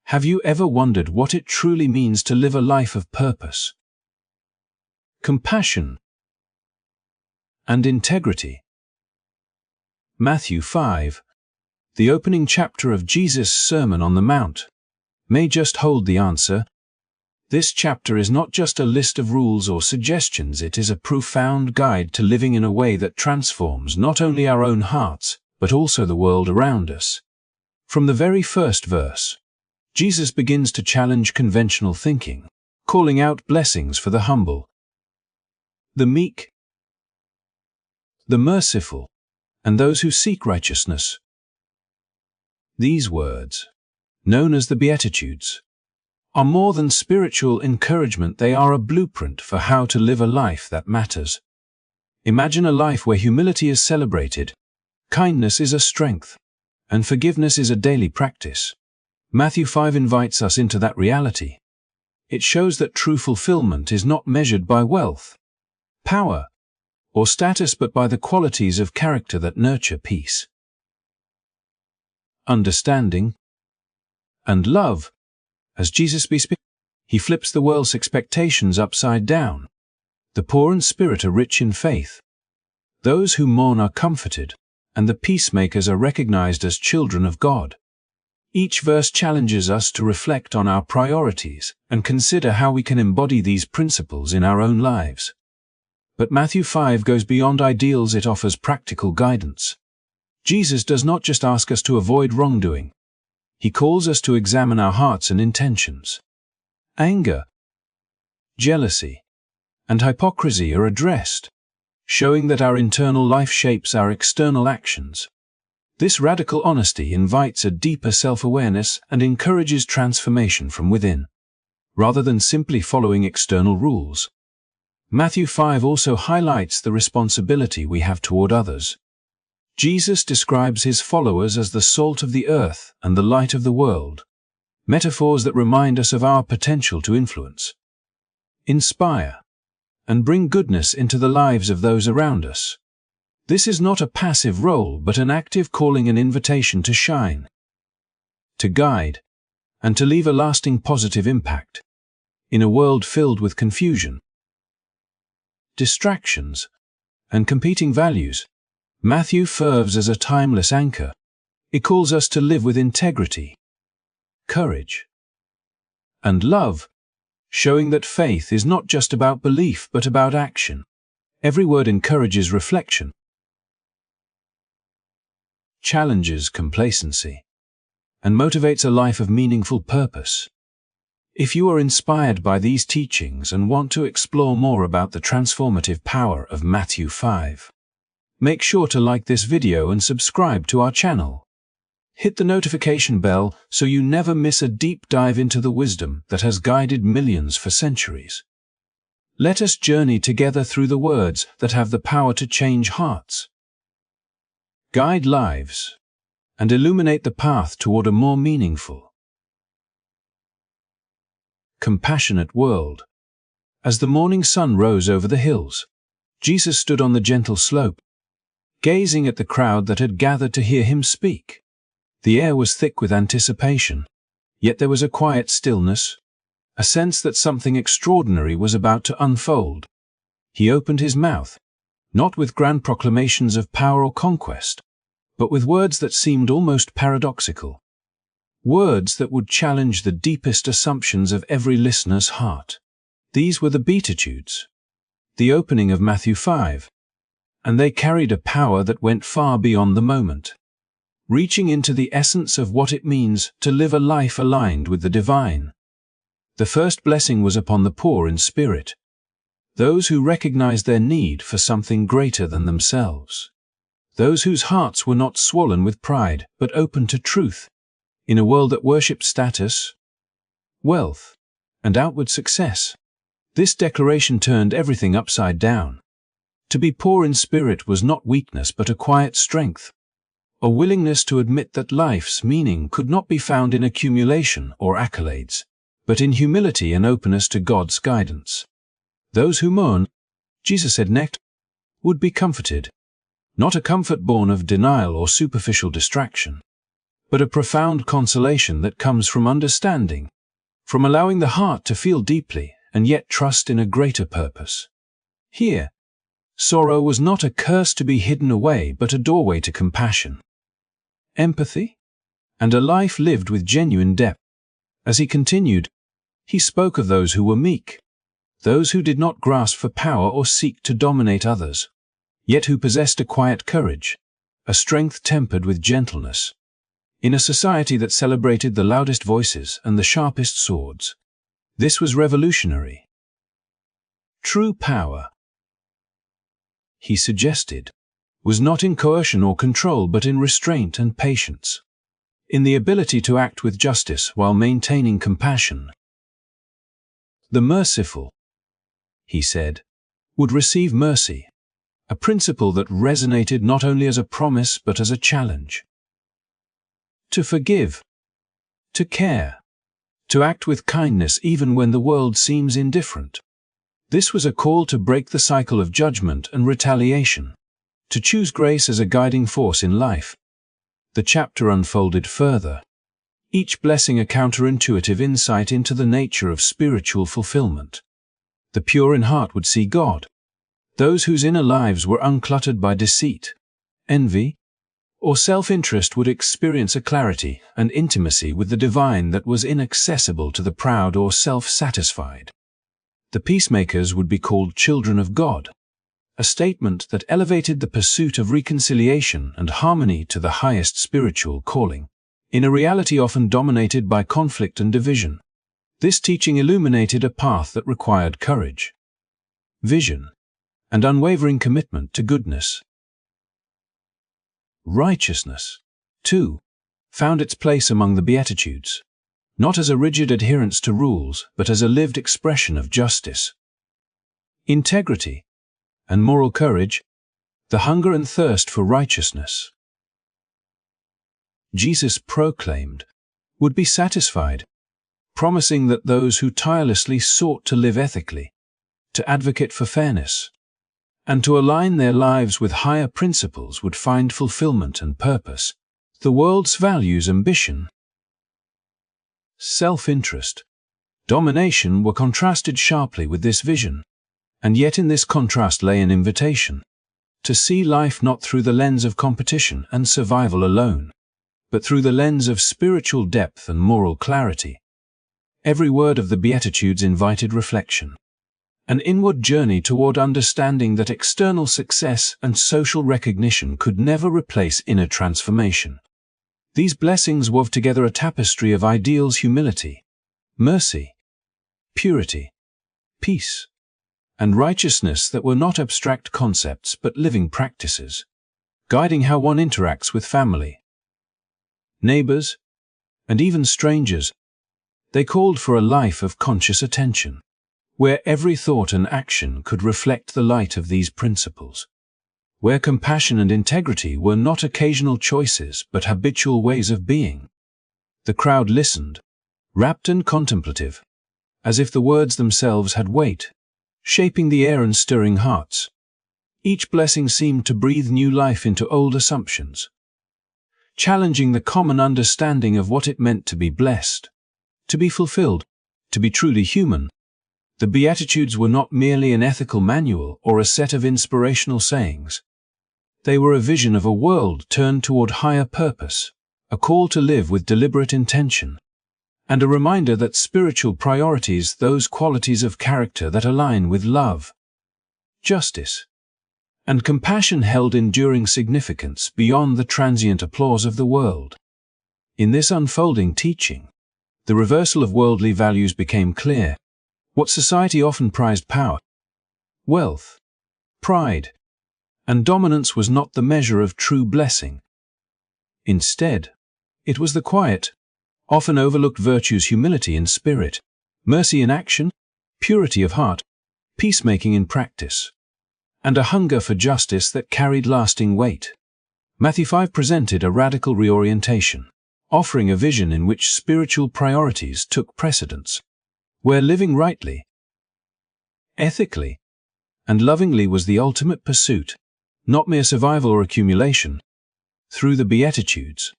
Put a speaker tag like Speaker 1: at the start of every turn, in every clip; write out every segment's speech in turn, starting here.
Speaker 1: Have you ever wondered what it truly means to live a life of purpose, compassion, and integrity? Matthew 5, the opening chapter of Jesus' Sermon on the Mount, may just hold the answer. This chapter is not just a list of rules or suggestions, it is a profound guide to living in a way that transforms not only our own hearts, but also the world around us. From the very first verse, Jesus begins to challenge conventional thinking, calling out blessings for the humble, the meek, the merciful, and those who seek righteousness. These words, known as the Beatitudes, are more than spiritual encouragement, they are a blueprint for how to live a life that matters. Imagine a life where humility is celebrated, kindness is a strength, and forgiveness is a daily practice. Matthew 5 invites us into that reality. It shows that true fulfillment is not measured by wealth, power, or status, but by the qualities of character that nurture peace, understanding, and love. As Jesus speaks, he flips the world's expectations upside down. The poor in spirit are rich in faith. Those who mourn are comforted, and the peacemakers are recognized as children of God. Each verse challenges us to reflect on our priorities and consider how we can embody these principles in our own lives. But Matthew 5 goes beyond ideals, it offers practical guidance. Jesus does not just ask us to avoid wrongdoing. He calls us to examine our hearts and intentions. Anger, jealousy, and hypocrisy are addressed, showing that our internal life shapes our external actions. This radical honesty invites a deeper self-awareness and encourages transformation from within, rather than simply following external rules. Matthew 5 also highlights the responsibility we have toward others. Jesus describes his followers as the salt of the earth and the light of the world, metaphors that remind us of our potential to influence, inspire, and bring goodness into the lives of those around us. This is not a passive role, but an active calling, an invitation to shine, to guide, and to leave a lasting positive impact. In a world filled with confusion, distractions, and competing values, Matthew serves as a timeless anchor. It calls us to live with integrity, courage, and love, showing that faith is not just about belief but about action. Every word encourages reflection, challenges complacency, and motivates a life of meaningful purpose. If you are inspired by these teachings and want to explore more about the transformative power of Matthew 5, make sure to like this video and subscribe to our channel. Hit the notification bell so you never miss a deep dive into the wisdom that has guided millions for centuries. Let us journey together through the words that have the power to change hearts, guide lives, and illuminate the path toward a more meaningful, compassionate world. As the morning sun rose over the hills, Jesus stood on the gentle slope, gazing at the crowd that had gathered to hear him speak. The air was thick with anticipation, yet there was a quiet stillness, a sense that something extraordinary was about to unfold. He opened his mouth, not with grand proclamations of power or conquest, but with words that seemed almost paradoxical. Words that would challenge the deepest assumptions of every listener's heart. These were the Beatitudes, the opening of Matthew 5, and they carried a power that went far beyond the moment, reaching into the essence of what it means to live a life aligned with the divine. The first blessing was upon the poor in spirit, those who recognized their need for something greater than themselves, those whose hearts were not swollen with pride but open to truth. In a world that worships status, wealth, and outward success, this declaration turned everything upside down. To be poor in spirit was not weakness but a quiet strength, a willingness to admit that life's meaning could not be found in accumulation or accolades, but in humility and openness to God's guidance. Those who mourn, Jesus said next, would be comforted, not a comfort born of denial or superficial distraction, but a profound consolation that comes from understanding, from allowing the heart to feel deeply and yet trust in a greater purpose. Here, sorrow was not a curse to be hidden away, but a doorway to compassion, empathy, and a life lived with genuine depth. As he continued, he spoke of those who were meek, those who did not grasp for power or seek to dominate others, yet who possessed a quiet courage, a strength tempered with gentleness. In a society that celebrated the loudest voices and the sharpest swords, this was revolutionary. True power, he suggested, was not in coercion or control but in restraint and patience, in the ability to act with justice while maintaining compassion. The merciful, he said, would receive mercy, a principle that resonated not only as a promise but as a challenge. To forgive, to care, to act with kindness even when the world seems indifferent. This was a call to break the cycle of judgment and retaliation, to choose grace as a guiding force in life. The chapter unfolded further, each blessing a counterintuitive insight into the nature of spiritual fulfillment. The pure in heart would see God. Those whose inner lives were uncluttered by deceit, envy, or self-interest would experience a clarity and intimacy with the divine that was inaccessible to the proud or self-satisfied. The peacemakers would be called children of God, a statement that elevated the pursuit of reconciliation and harmony to the highest spiritual calling, in a reality often dominated by conflict and division. This teaching illuminated a path that required courage, vision, and unwavering commitment to goodness. Righteousness, too, found its place among the Beatitudes, not as a rigid adherence to rules, but as a lived expression of justice, integrity, and moral courage, the hunger and thirst for righteousness, Jesus proclaimed, would be satisfied, promising that those who tirelessly sought to live ethically, to advocate for fairness, and to align their lives with higher principles would find fulfillment and purpose. The world's values, ambition, self-interest, domination were contrasted sharply with this vision, and yet in this contrast lay an invitation to see life not through the lens of competition and survival alone, but through the lens of spiritual depth and moral clarity. Every word of the Beatitudes invited reflection, an inward journey toward understanding that external success and social recognition could never replace inner transformation. These blessings wove together a tapestry of ideals: humility, mercy, purity, peace, and righteousness that were not abstract concepts but living practices, guiding how one interacts with family, neighbors, and even strangers. They called for a life of conscious attention, where every thought and action could reflect the light of these principles, where compassion and integrity were not occasional choices but habitual ways of being. The crowd listened, rapt and contemplative, as if the words themselves had weight, shaping the air and stirring hearts. Each blessing seemed to breathe new life into old assumptions, challenging the common understanding of what it meant to be blessed, to be fulfilled, to be truly human. The Beatitudes were not merely an ethical manual or a set of inspirational sayings. They were a vision of a world turned toward higher purpose, a call to live with deliberate intention, and a reminder that spiritual priorities, those qualities of character that align with love, justice, and compassion, held enduring significance beyond the transient applause of the world. In this unfolding teaching, the reversal of worldly values became clear. What society often prized, power, wealth, pride, and dominance, was not the measure of true blessing. Instead, it was the quiet, often overlooked virtues: humility in spirit, mercy in action, purity of heart, peacemaking in practice, and a hunger for justice that carried lasting weight. Matthew 5 presented a radical reorientation, offering a vision in which spiritual priorities took precedence, where living rightly, ethically, and lovingly was the ultimate pursuit, not mere survival or accumulation. Through the Beatitudes,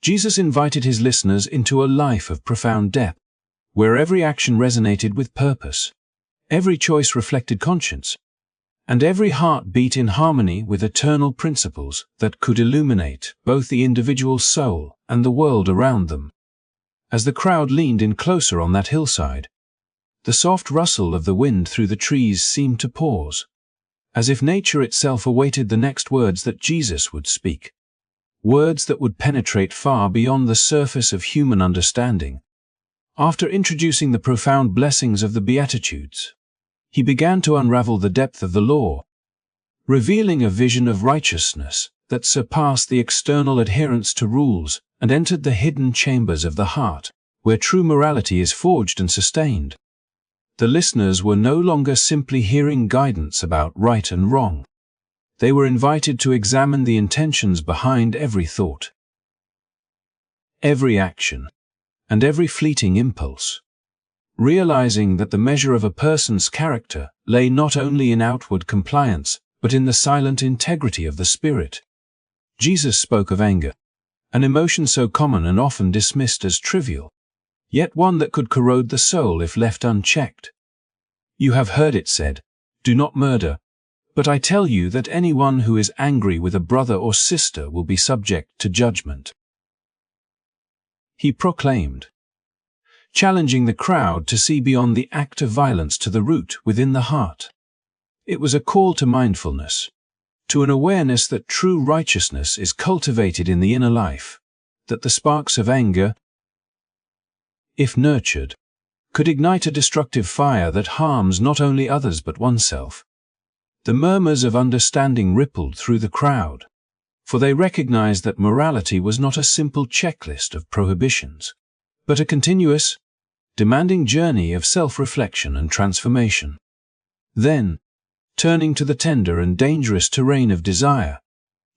Speaker 1: Jesus invited his listeners into a life of profound depth, where every action resonated with purpose, every choice reflected conscience, and every heart beat in harmony with eternal principles that could illuminate both the individual soul and the world around them. As the crowd leaned in closer on that hillside, the soft rustle of the wind through the trees seemed to pause, as if nature itself awaited the next words that Jesus would speak, words that would penetrate far beyond the surface of human understanding. After introducing the profound blessings of the Beatitudes, he began to unravel the depth of the law, revealing a vision of righteousness that surpassed the external adherence to rules and entered the hidden chambers of the heart, where true morality is forged and sustained. The listeners were no longer simply hearing guidance about right and wrong. They were invited to examine the intentions behind every thought, every action, and every fleeting impulse, realizing that the measure of a person's character lay not only in outward compliance, but in the silent integrity of the spirit. Jesus spoke of anger, an emotion so common and often dismissed as trivial, yet one that could corrode the soul if left unchecked. You have heard it said, "Do not murder," but I tell you that anyone who is angry with a brother or sister will be subject to judgment. He proclaimed, challenging the crowd to see beyond the act of violence to the root within the heart. It was a call to mindfulness, to an awareness that true righteousness is cultivated in the inner life, that the sparks of anger, if nurtured, could ignite a destructive fire that harms not only others but oneself. The murmurs of understanding rippled through the crowd, for they recognized that morality was not a simple checklist of prohibitions, but a continuous, demanding journey of self-reflection and transformation. Then, turning to the tender and dangerous terrain of desire,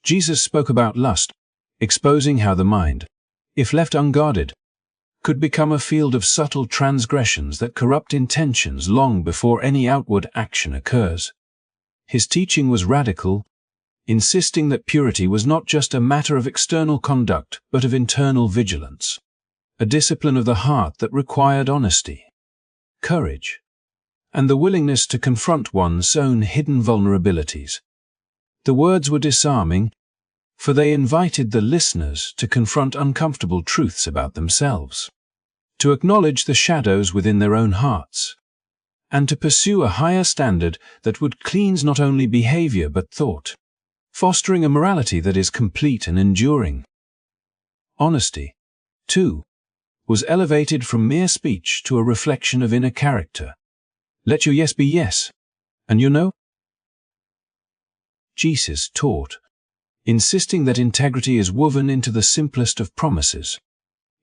Speaker 1: Jesus spoke about lust, exposing how the mind, if left unguarded, could become a field of subtle transgressions that corrupt intentions long before any outward action occurs. His teaching was radical, insisting that purity was not just a matter of external conduct but of internal vigilance, a discipline of the heart that required honesty, courage, and the willingness to confront one's own hidden vulnerabilities. The words were disarming, for they invited the listeners to confront uncomfortable truths about themselves, to acknowledge the shadows within their own hearts, and to pursue a higher standard that would cleanse not only behavior but thought, fostering a morality that is complete and enduring. Honesty, too, was elevated from mere speech to a reflection of inner character. Let your yes be yes, and your no? Jesus taught, insisting that integrity is woven into the simplest of promises,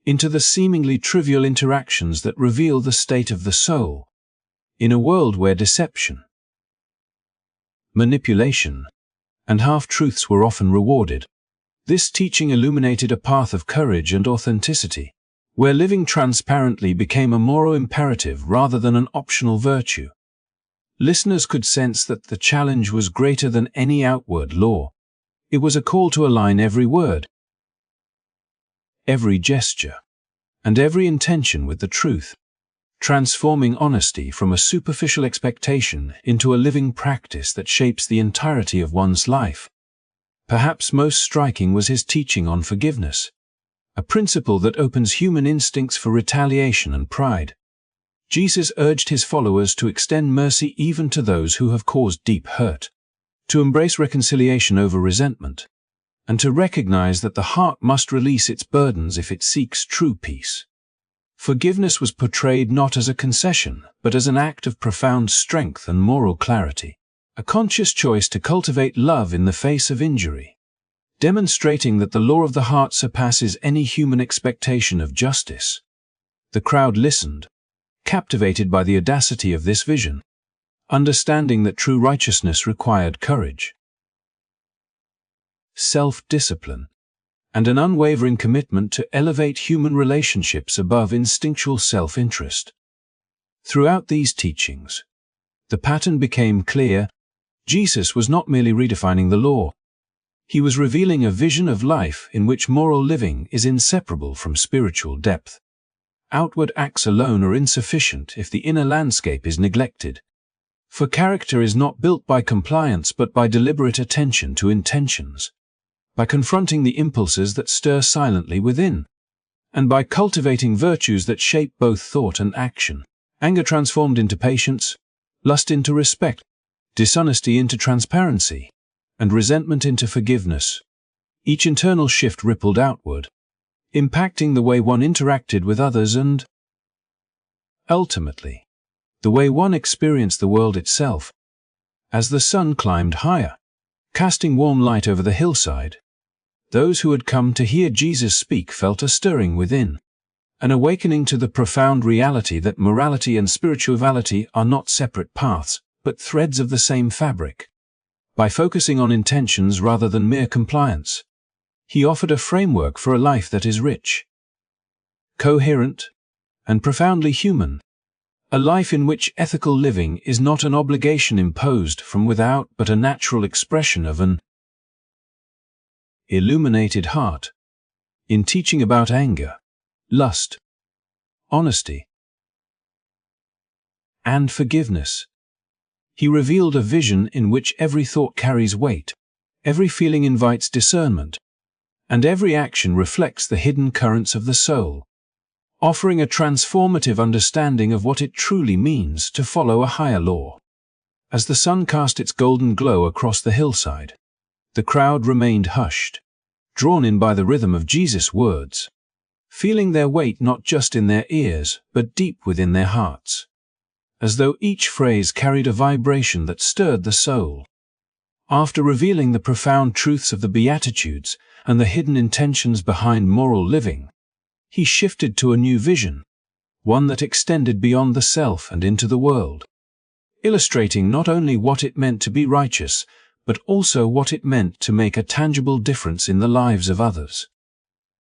Speaker 1: into the seemingly trivial interactions that reveal the state of the soul. In a world where deception, manipulation, and half-truths were often rewarded, this teaching illuminated a path of courage and authenticity, where living transparently became a moral imperative rather than an optional virtue. Listeners could sense that the challenge was greater than any outward law. It was a call to align every word, every gesture, and every intention with the truth, transforming honesty from a superficial expectation into a living practice that shapes the entirety of one's life. Perhaps most striking was his teaching on forgiveness, a principle that opens human instincts for retaliation and pride. Jesus urged his followers to extend mercy even to those who have caused deep hurt, to embrace reconciliation over resentment, and to recognize that the heart must release its burdens if it seeks true peace. Forgiveness was portrayed not as a concession, but as an act of profound strength and moral clarity, a conscious choice to cultivate love in the face of injury, demonstrating that the law of the heart surpasses any human expectation of justice. The crowd listened, captivated by the audacity of this vision, understanding that true righteousness required courage, self-discipline, and an unwavering commitment to elevate human relationships above instinctual self-interest. Throughout these teachings, the pattern became clear. Jesus was not merely redefining the law. He was revealing a vision of life in which moral living is inseparable from spiritual depth. Outward acts alone are insufficient if the inner landscape is neglected. For character is not built by compliance but by deliberate attention to intentions, by confronting the impulses that stir silently within, and by cultivating virtues that shape both thought and action. Anger transformed into patience, lust into respect, dishonesty into transparency, and resentment into forgiveness. Each internal shift rippled outward, impacting the way one interacted with others and, ultimately, the way one experienced the world itself. As the sun climbed higher, casting warm light over the hillside, those who had come to hear Jesus speak felt a stirring within, an awakening to the profound reality that morality and spirituality are not separate paths, but threads of the same fabric. By focusing on intentions rather than mere compliance, he offered a framework for a life that is rich, coherent, and profoundly human. A life in which ethical living is not an obligation imposed from without but a natural expression of an illuminated heart. In teaching about anger, lust, honesty, and forgiveness, he revealed a vision in which every thought carries weight, every feeling invites discernment, and every action reflects the hidden currents of the soul, offering a transformative understanding of what it truly means to follow a higher law. As the sun cast its golden glow across the hillside, the crowd remained hushed, drawn in by the rhythm of Jesus' words, feeling their weight not just in their ears but deep within their hearts, as though each phrase carried a vibration that stirred the soul. After revealing the profound truths of the Beatitudes and the hidden intentions behind moral living, he shifted to a new vision, one that extended beyond the self and into the world, illustrating not only what it meant to be righteous, but also what it meant to make a tangible difference in the lives of others.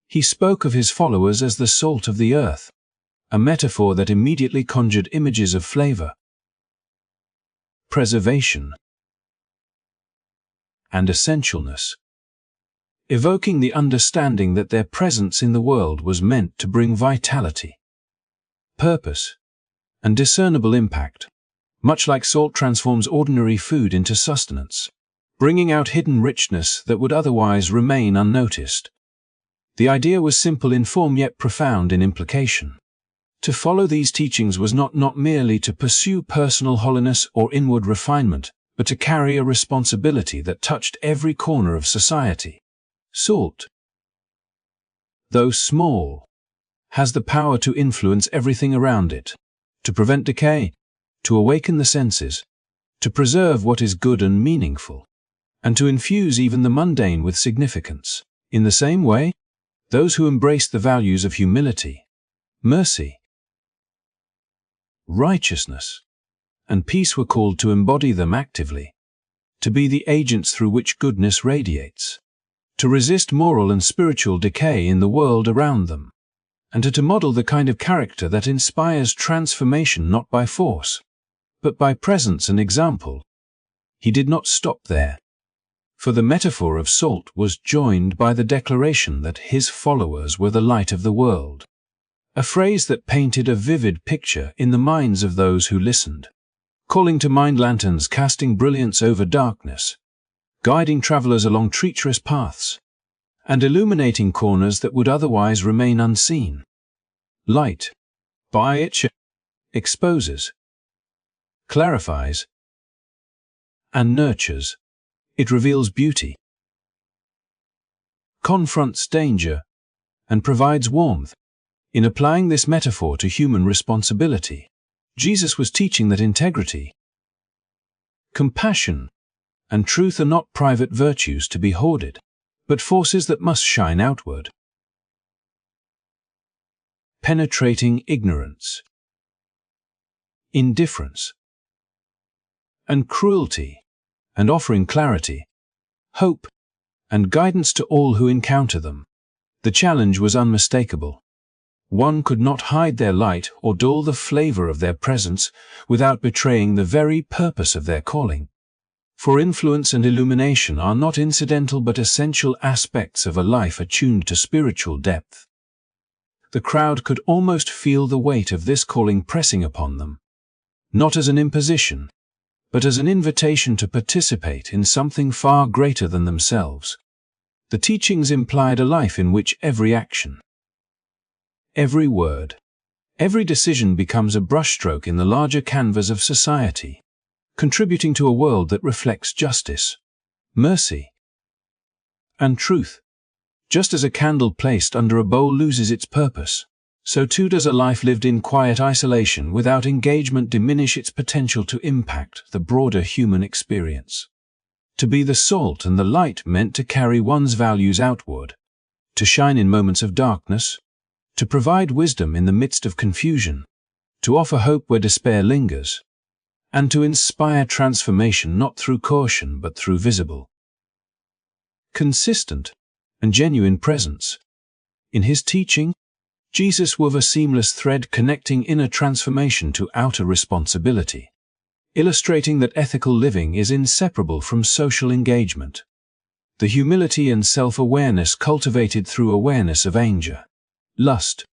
Speaker 1: He spoke of his followers as the salt of the earth, a metaphor that immediately conjured images of flavor, preservation, and essentialness, evoking the understanding that their presence in the world was meant to bring vitality, purpose, and discernible impact, much like salt transforms ordinary food into sustenance, bringing out hidden richness that would otherwise remain unnoticed. The idea was simple in form yet profound in implication. To follow these teachings was not merely to pursue personal holiness or inward refinement, but to carry a responsibility that touched every corner of society. Salt, though small, has the power to influence everything around it, to prevent decay, to awaken the senses, to preserve what is good and meaningful, and to infuse even the mundane with significance. In the same way, those who embraced the values of humility, mercy, righteousness, and peace were called to embody them actively, to be the agents through which goodness radiates, to resist moral and spiritual decay in the world around them, and to model the kind of character that inspires transformation not by force, but by presence and example. He did not stop there, for the metaphor of salt was joined by the declaration that his followers were the light of the world, a phrase that painted a vivid picture in the minds of those who listened, calling to mind lanterns casting brilliance over darkness, guiding travelers along treacherous paths, and illuminating corners that would otherwise remain unseen. Light, by its exposes, clarifies, and nurtures. It reveals beauty, confronts danger, and provides warmth. In applying this metaphor to human responsibility, Jesus was teaching that integrity, compassion, and truth are not private virtues to be hoarded, but forces that must shine outward. Penetrating ignorance, indifference, and cruelty, and offering clarity, hope, and guidance to all who encounter them. The challenge was unmistakable. One could not hide their light or dull the flavor of their presence without betraying the very purpose of their calling. For influence and illumination are not incidental but essential aspects of a life attuned to spiritual depth. The crowd could almost feel the weight of this calling pressing upon them, not as an imposition, but as an invitation to participate in something far greater than themselves. The teachings implied a life in which every action, every word, every decision becomes a brushstroke in the larger canvas of society, contributing to a world that reflects justice, mercy, and truth. Just as a candle placed under a bowl loses its purpose, so too does a life lived in quiet isolation without engagement diminish its potential to impact the broader human experience. To be the salt and the light meant to carry one's values outward, to shine in moments of darkness, to provide wisdom in the midst of confusion, to offer hope where despair lingers, and to inspire transformation not through caution but through visible, consistent, and genuine presence. In his teaching, Jesus wove a seamless thread connecting inner transformation to outer responsibility, illustrating that ethical living is inseparable from social engagement. The humility and self-awareness cultivated through awareness of anger, lust,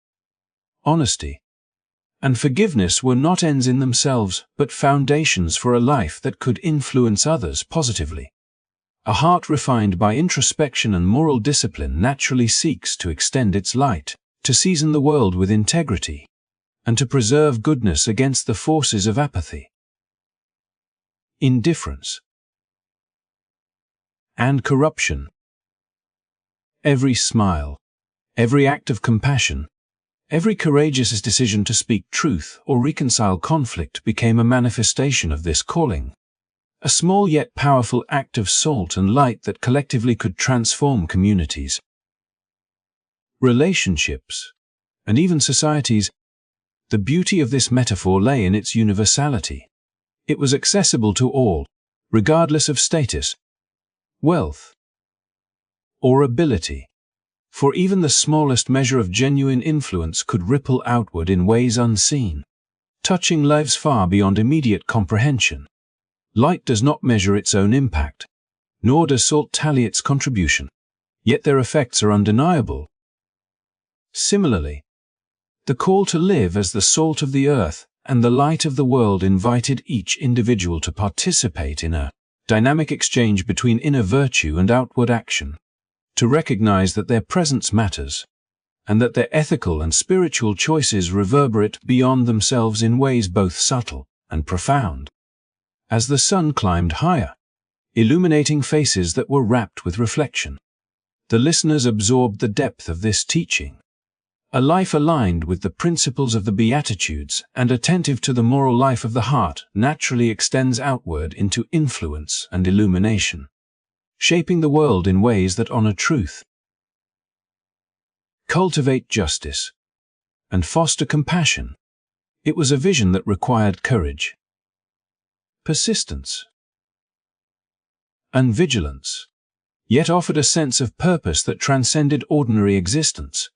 Speaker 1: honesty, and forgiveness were not ends in themselves, but foundations for a life that could influence others positively. A heart refined by introspection and moral discipline naturally seeks to extend its light, to season the world with integrity, and to preserve goodness against the forces of apathy, indifference, and corruption. Every smile, every act of compassion, every courageous decision to speak truth or reconcile conflict became a manifestation of this calling. A small yet powerful act of salt and light that collectively could transform communities, relationships, and even societies. The beauty of this metaphor lay in its universality. It was accessible to all, regardless of status, wealth, or ability. For even the smallest measure of genuine influence could ripple outward in ways unseen, touching lives far beyond immediate comprehension. Light does not measure its own impact, nor does salt tally its contribution, yet their effects are undeniable. Similarly, the call to live as the salt of the earth and the light of the world invited each individual to participate in a dynamic exchange between inner virtue and outward action, to recognize that their presence matters, and that their ethical and spiritual choices reverberate beyond themselves in ways both subtle and profound. As the sun climbed higher, illuminating faces that were wrapped with reflection, the listeners absorbed the depth of this teaching. A life aligned with the principles of the Beatitudes and attentive to the moral life of the heart naturally extends outward into influence and illumination, shaping the world in ways that honor truth, cultivate justice, and foster compassion. It was a vision that required courage, persistence, and vigilance, yet offered a sense of purpose that transcended ordinary existence,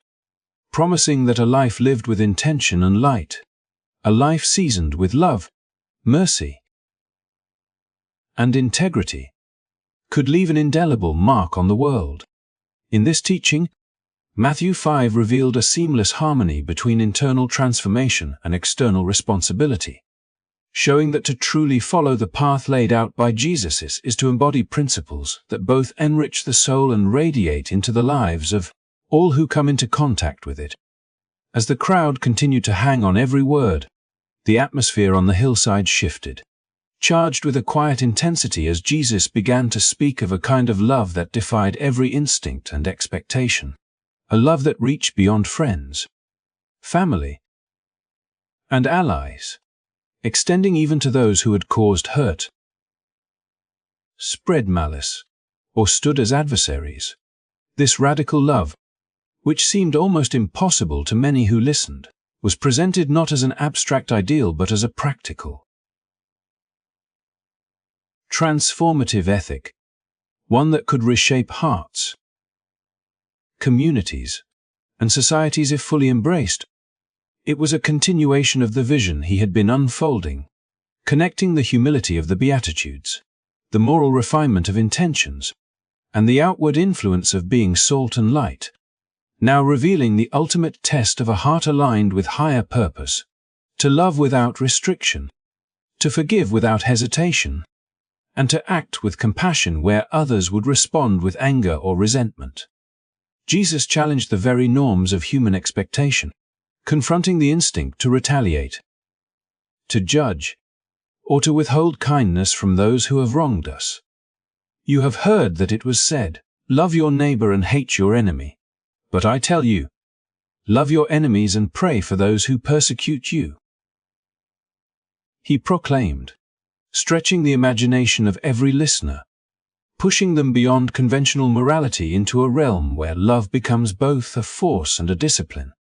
Speaker 1: promising that a life lived with intention and light, a life seasoned with love, mercy, and integrity, could leave an indelible mark on the world. In this teaching, Matthew 5 revealed a seamless harmony between internal transformation and external responsibility, showing that to truly follow the path laid out by Jesus is to embody principles that both enrich the soul and radiate into the lives of all who come into contact with it. As the crowd continued to hang on every word, the atmosphere on the hillside shifted, charged with a quiet intensity as Jesus began to speak of a kind of love that defied every instinct and expectation, a love that reached beyond friends, family, and allies, extending even to those who had caused hurt, spread malice, or stood as adversaries. This radical love, which seemed almost impossible to many who listened, was presented not as an abstract ideal but as a practical, transformative ethic, one that could reshape hearts, communities, and societies if fully embraced. It was a continuation of the vision he had been unfolding, connecting the humility of the Beatitudes, the moral refinement of intentions, and the outward influence of being salt and light, now revealing the ultimate test of a heart aligned with higher purpose, to love without restriction, to forgive without hesitation, and to act with compassion where others would respond with anger or resentment. Jesus challenged the very norms of human expectation, confronting the instinct to retaliate, to judge, or to withhold kindness from those who have wronged us. You have heard that it was said, "Love your neighbor and hate your enemy." But I tell you, love your enemies and pray for those who persecute you. He proclaimed, stretching the imagination of every listener, pushing them beyond conventional morality into a realm where love becomes both a force and a discipline,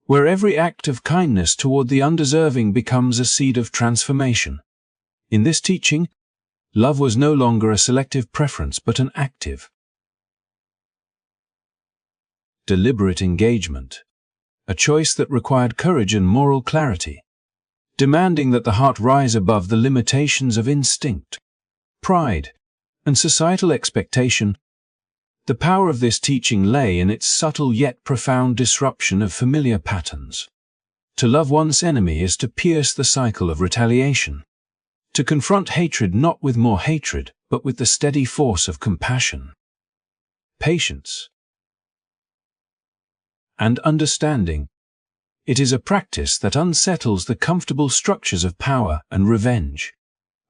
Speaker 1: where every act of kindness toward the undeserving becomes a seed of transformation. In this teaching, love was no longer a selective preference but an active, deliberate engagement, a choice that required courage and moral clarity, demanding that the heart rise above the limitations of instinct, pride, and societal expectation. The power of this teaching lay in its subtle yet profound disruption of familiar patterns. To love one's enemy is to pierce the cycle of retaliation, to confront hatred not with more hatred, but with the steady force of compassion, patience, and understanding. It is a practice that unsettles the comfortable structures of power and revenge,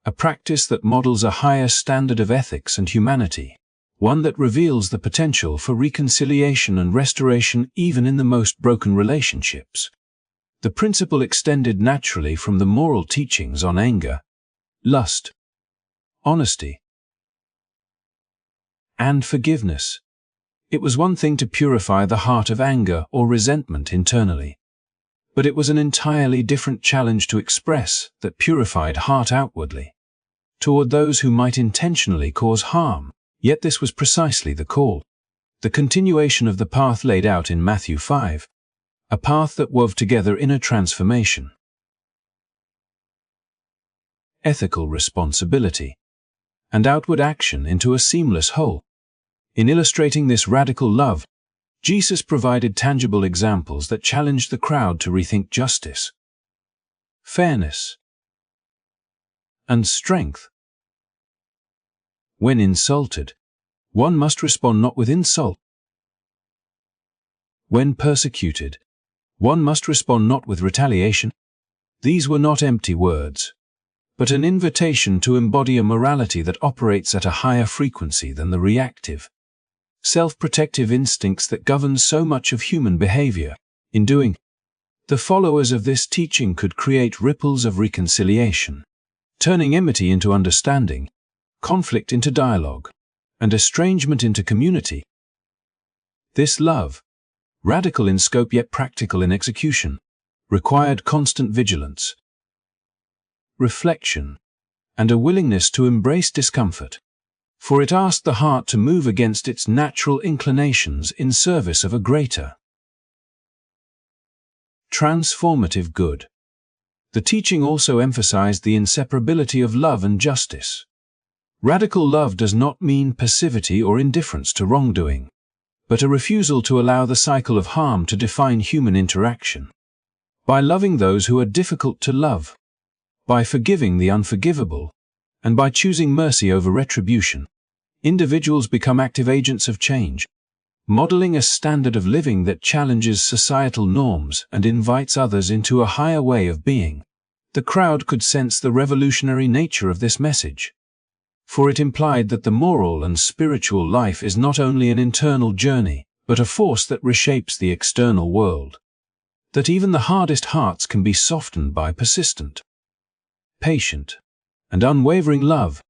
Speaker 1: a practice that models a higher standard of ethics and humanity, one that reveals the potential for reconciliation and restoration even in the most broken relationships. The principle extended naturally from the moral teachings on anger, lust, honesty, and forgiveness. It was one thing to purify the heart of anger or resentment internally, but it was an entirely different challenge to express that purified heart outwardly, toward those who might intentionally cause harm. Yet this was precisely the call, the continuation of the path laid out in Matthew 5, a path that wove together inner transformation, ethical responsibility, and outward action into a seamless whole. In illustrating this radical love, Jesus provided tangible examples that challenged the crowd to rethink justice, fairness, and strength. When insulted, one must respond not with insult. When persecuted, one must respond not with retaliation. These were not empty words, but an invitation to embody a morality that operates at a higher frequency than the reactive, self-protective instincts that govern so much of human behavior. In doing, the followers of this teaching could create ripples of reconciliation, turning enmity into understanding, conflict into dialogue, and estrangement into community. This love, radical in scope yet practical in execution, required constant vigilance, reflection, and a willingness to embrace discomfort, for it asked the heart to move against its natural inclinations in service of a greater, transformative good. The teaching also emphasized the inseparability of love and justice. Radical love does not mean passivity or indifference to wrongdoing, but a refusal to allow the cycle of harm to define human interaction. By loving those who are difficult to love, by forgiving the unforgivable, and by choosing mercy over retribution, individuals become active agents of change, modeling a standard of living that challenges societal norms and invites others into a higher way of being. The crowd could sense the revolutionary nature of this message, for it implied that the moral and spiritual life is not only an internal journey, but a force that reshapes the external world, that even the hardest hearts can be softened by persistent, patient, and unwavering love.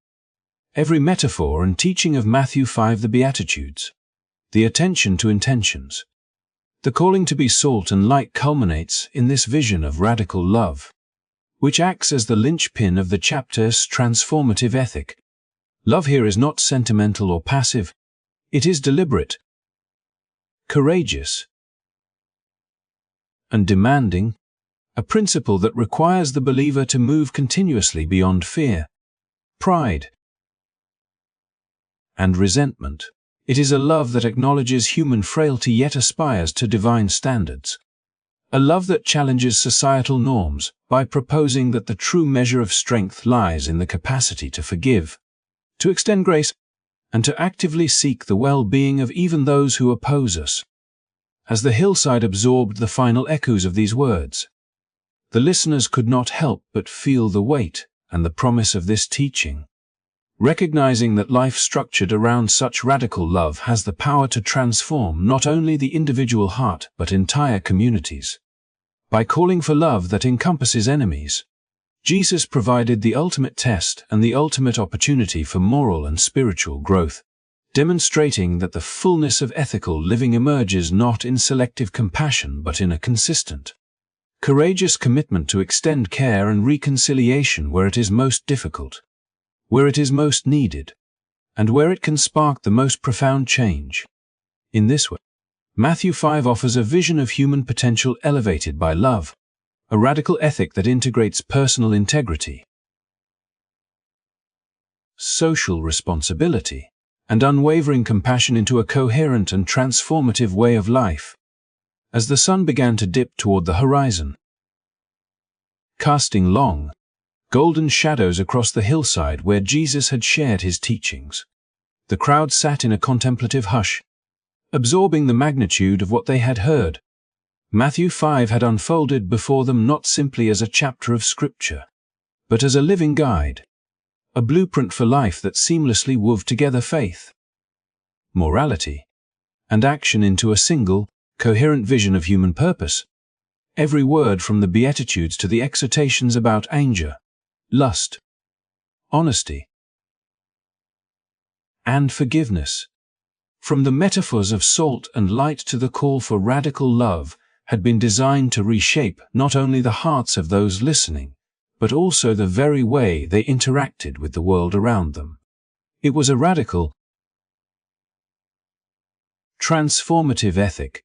Speaker 1: Every metaphor and teaching of Matthew 5, the Beatitudes, the attention to intentions, the calling to be salt and light culminates in this vision of radical love, which acts as the linchpin of the chapter's transformative ethic. Love here is not sentimental or passive, it is deliberate, courageous, and demanding, a principle that requires the believer to move continuously beyond fear, pride, and resentment. It is a love that acknowledges human frailty yet aspires to divine standards. A love that challenges societal norms by proposing that the true measure of strength lies in the capacity to forgive, to extend grace, and to actively seek the well-being of even those who oppose us. As the hillside absorbed the final echoes of these words, the listeners could not help but feel the weight and the promise of this teaching. Recognizing that life structured around such radical love has the power to transform not only the individual heart but entire communities. By calling for love that encompasses enemies, Jesus provided the ultimate test and the ultimate opportunity for moral and spiritual growth, demonstrating that the fullness of ethical living emerges not in selective compassion but in a consistent, courageous commitment to extend care and reconciliation where it is most difficult, where it is most needed, and where it can spark the most profound change. In this way, Matthew 5 offers a vision of human potential elevated by love, a radical ethic that integrates personal integrity, social responsibility, and unwavering compassion into a coherent and transformative way of life. As the sun began to dip toward the horizon, casting long, golden shadows across the hillside where Jesus had shared his teachings, the crowd sat in a contemplative hush, absorbing the magnitude of what they had heard. Matthew 5 had unfolded before them not simply as a chapter of Scripture, but as a living guide, a blueprint for life that seamlessly wove together faith, morality, and action into a single, coherent vision of human purpose. Every word from the Beatitudes to the exhortations about anger, lust, honesty, and forgiveness, from the metaphors of salt and light to the call for radical love, had been designed to reshape not only the hearts of those listening, but also the very way they interacted with the world around them. It was a radical, transformative ethic,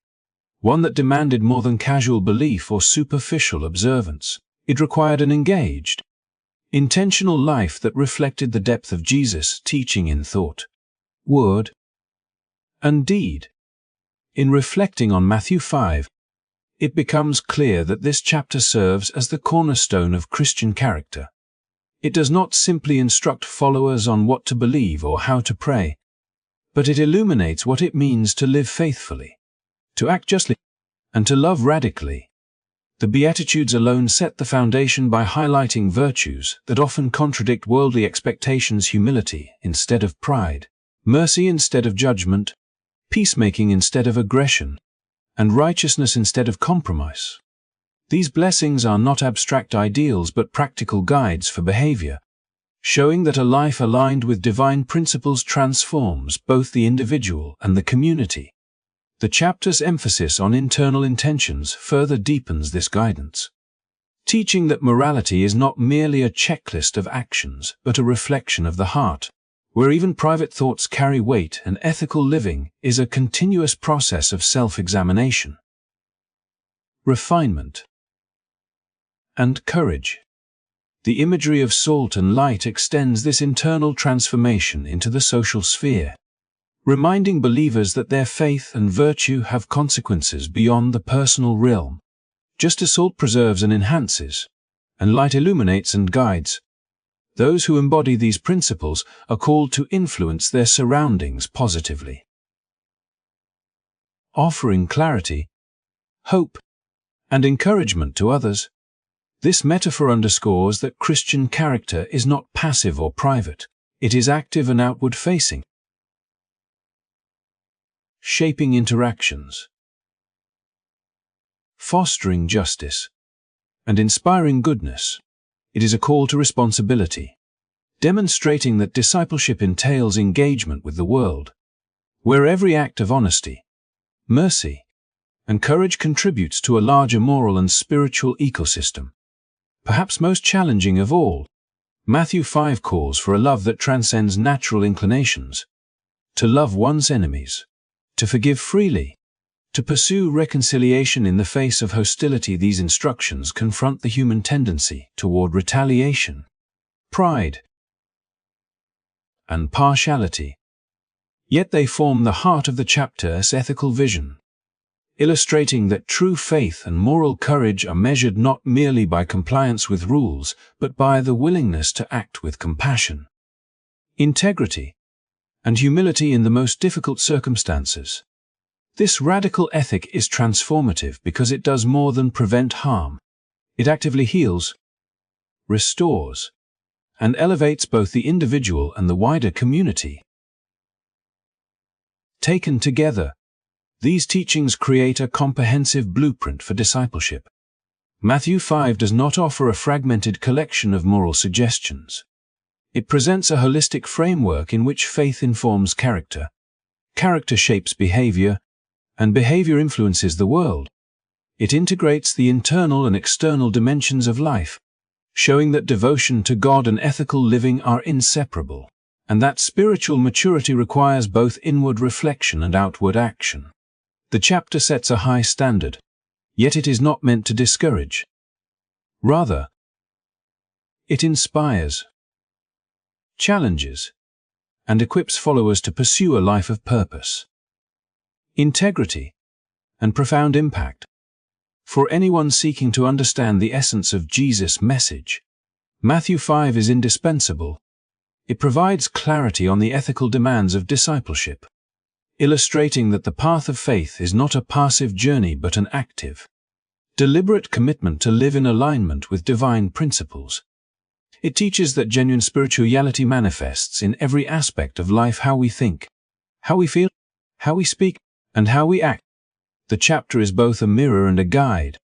Speaker 1: one that demanded more than casual belief or superficial observance. It required an engaged, intentional life that reflected the depth of Jesus' teaching in thought, word, and deed. In reflecting on Matthew 5, it becomes clear that this chapter serves as the cornerstone of Christian character. It does not simply instruct followers on what to believe or how to pray, but it illuminates what it means to live faithfully, to act justly, and to love radically. The Beatitudes alone set the foundation by highlighting virtues that often contradict worldly expectations: humility instead of pride, mercy instead of judgment, peacemaking instead of aggression, and righteousness instead of compromise. These blessings are not abstract ideals but practical guides for behavior, showing that a life aligned with divine principles transforms both the individual and the community. The chapter's emphasis on internal intentions further deepens this guidance, teaching that morality is not merely a checklist of actions but a reflection of the heart, where even private thoughts carry weight, and ethical living is a continuous process of self-examination, refinement, and courage. The imagery of salt and light extends this internal transformation into the social sphere, reminding believers that their faith and virtue have consequences beyond the personal realm. Just as salt preserves and enhances, and light illuminates and guides, those who embody these principles are called to influence their surroundings positively, offering clarity, hope, and encouragement to others. This metaphor underscores that Christian character is not passive or private. It is active and outward-facing, shaping interactions, fostering justice, and inspiring goodness. It is a call to responsibility, demonstrating that discipleship entails engagement with the world, where every act of honesty, mercy, and courage contributes to a larger moral and spiritual ecosystem. Perhaps most challenging of all, Matthew 5 calls for a love that transcends natural inclinations, to love one's enemies, to forgive freely, to pursue reconciliation in the face of hostility. These instructions confront the human tendency toward retaliation, pride, and partiality, Yet they form the heart of the chapter's ethical vision, illustrating that true faith and moral courage are measured not merely by compliance with rules, but by the willingness to act with compassion, integrity, and humility in the most difficult circumstances. This radical ethic is transformative because it does more than prevent harm. It actively heals, restores, and elevates both the individual and the wider community. Taken together, these teachings create a comprehensive blueprint for discipleship. Matthew 5 does not offer a fragmented collection of moral suggestions. It presents a holistic framework in which faith informs character, character shapes behavior, and behavior influences the world. It integrates the internal and external dimensions of life, showing that devotion to God and ethical living are inseparable, and that spiritual maturity requires both inward reflection and outward action. The chapter sets a high standard, yet it is not meant to discourage. Rather, it inspires, challenges, and equips followers to pursue a life of purpose, integrity, and profound impact. For anyone seeking to understand the essence of Jesus' message, Matthew 5 is indispensable. It provides clarity on the ethical demands of discipleship, illustrating that the path of faith is not a passive journey but an active, deliberate commitment to live in alignment with divine principles. It teaches that genuine spirituality manifests in every aspect of life: how we think, how we feel, how we speak, and how we act. The chapter is both a mirror and a guide,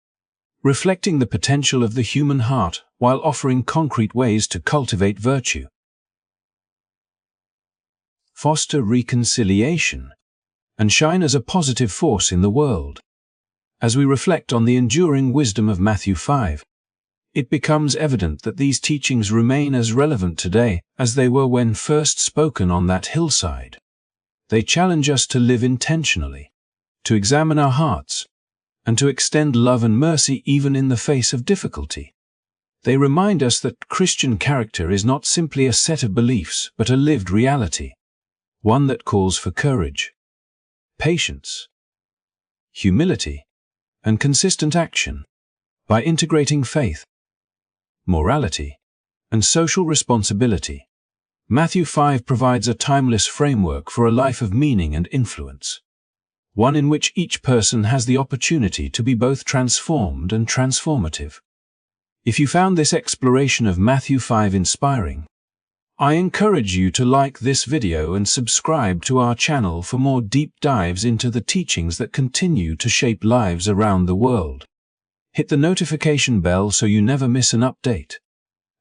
Speaker 1: reflecting the potential of the human heart while offering concrete ways to cultivate virtue. Foster reconciliation and shine as a positive force in the world. As we reflect on the enduring wisdom of Matthew 5, it becomes evident that these teachings remain as relevant today as they were when first spoken on that hillside. They challenge us to live intentionally, to examine our hearts, and to extend love and mercy even in the face of difficulty. They remind us that Christian character is not simply a set of beliefs but a lived reality, one that calls for courage, patience, humility, and consistent action. By integrating faith, morality, and social responsibility, Matthew 5 provides a timeless framework for a life of meaning and influence, one in which each person has the opportunity to be both transformed and transformative. If you found this exploration of Matthew 5 inspiring, I encourage you to like this video and subscribe to our channel for more deep dives into the teachings that continue to shape lives around the world. Hit the notification bell so you never miss an update,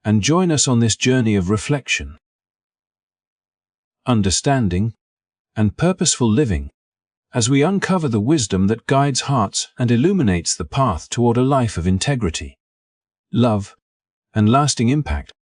Speaker 1: and join us on this journey of reflection, understanding, and purposeful living, as we uncover the wisdom that guides hearts and illuminates the path toward a life of integrity, love, and lasting impact.